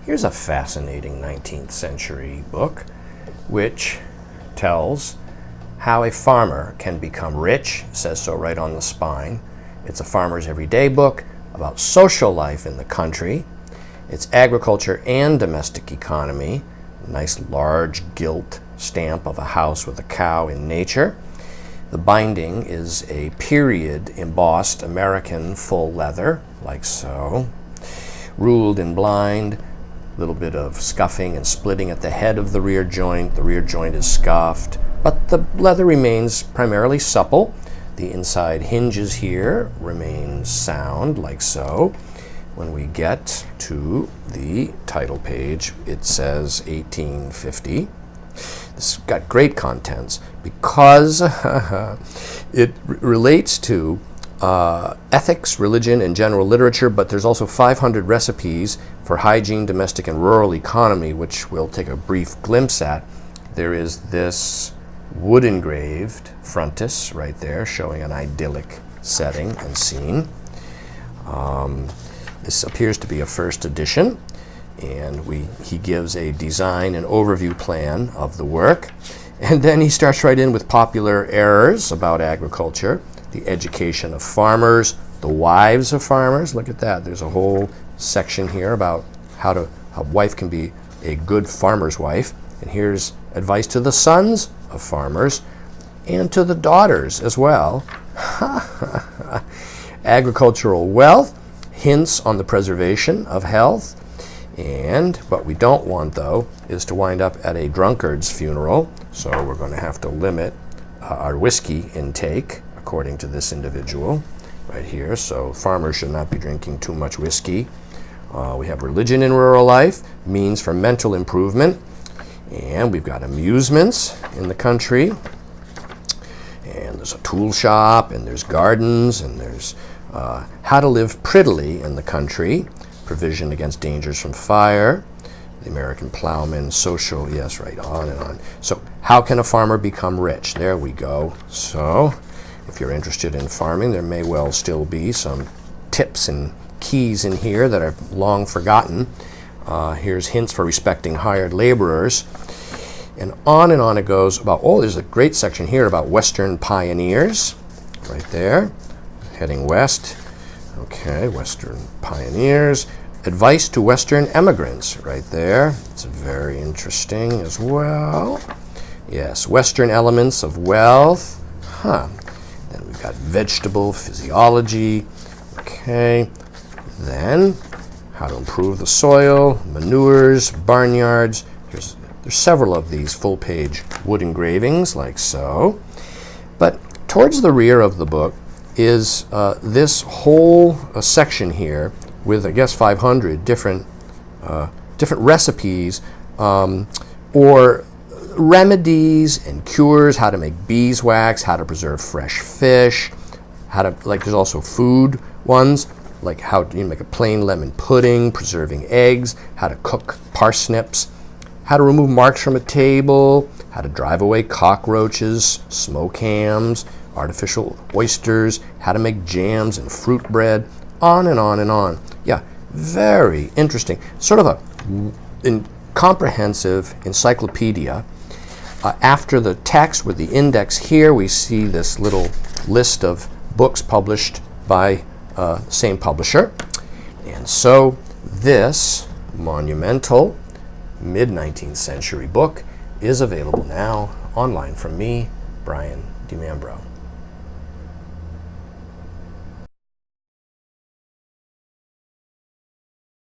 Here's a fascinating 19th century book which tells how a farmer can become rich. It says so right on the spine. It's a farmer's everyday book about social life in the country. It's agriculture and domestic economy. Nice large gilt stamp of a house with a cow in nature. The binding is a period embossed American full leather, like so. Ruled in blind, a little bit of scuffing and splitting at the head of the rear joint. The rear joint is scuffed, but the leather remains primarily supple. The inside hinges here remain sound, like so. When we get to the title page, it says 1850. This has got great contents because it relates to ethics, religion, and general literature, but there's also 500 recipes for hygiene, domestic, and rural economy, which we'll take a brief glimpse at. There is this wood engraved frontis right there showing an idyllic setting and scene. This appears to be a first edition, and he gives a design and overview plan of the work, and then he starts right in with popular errors about agriculture, the education of farmers, the wives of farmers. Look at that. There's a whole section here about how a wife can be a good farmer's wife. And here's advice to the sons of farmers and to the daughters as well. Agricultural wealth, hints on the preservation of health. And what we don't want, though, is to wind up at a drunkard's funeral. So we're going to have to limit our whiskey intake, according to this individual right here. So farmers should not be drinking too much whiskey. We have religion in rural life, means for mental improvement, and we've got amusements in the country, and there's a tool shop, and there's gardens, and there's how to live prettily in the country, provision against dangers from fire, the American plowman, social, yes, right, on and on. So how can a farmer become rich? There we go. So if you're interested in farming, there may well still be some tips and keys in here that are long forgotten. Here's hints for respecting hired laborers. And on it goes about, oh, there's a great section here about Western pioneers, right there, heading west. Okay, Western pioneers. Advice to Western emigrants, right there. It's very interesting as well. Yes, Western elements of wealth. Then we've got vegetable physiology. Okay, then how to improve the soil, manures, barnyards. There's several of these full-page wood engravings, like so. But towards the rear of the book is this whole section here with, I guess, 500 different recipes or remedies and cures, how to make beeswax, how to preserve fresh fish, there's also food ones, like how to make a plain lemon pudding, preserving eggs, how to cook parsnips, how to remove marks from a table, how to drive away cockroaches, smoke hams, artificial oysters, how to make jams and fruit bread, on and on and on. Yeah, very interesting. Sort of a comprehensive encyclopedia. After the text with the index here, we see this little list of books published by same publisher. And so this monumental mid-19th century book is available now online from me, Brian DiMambro.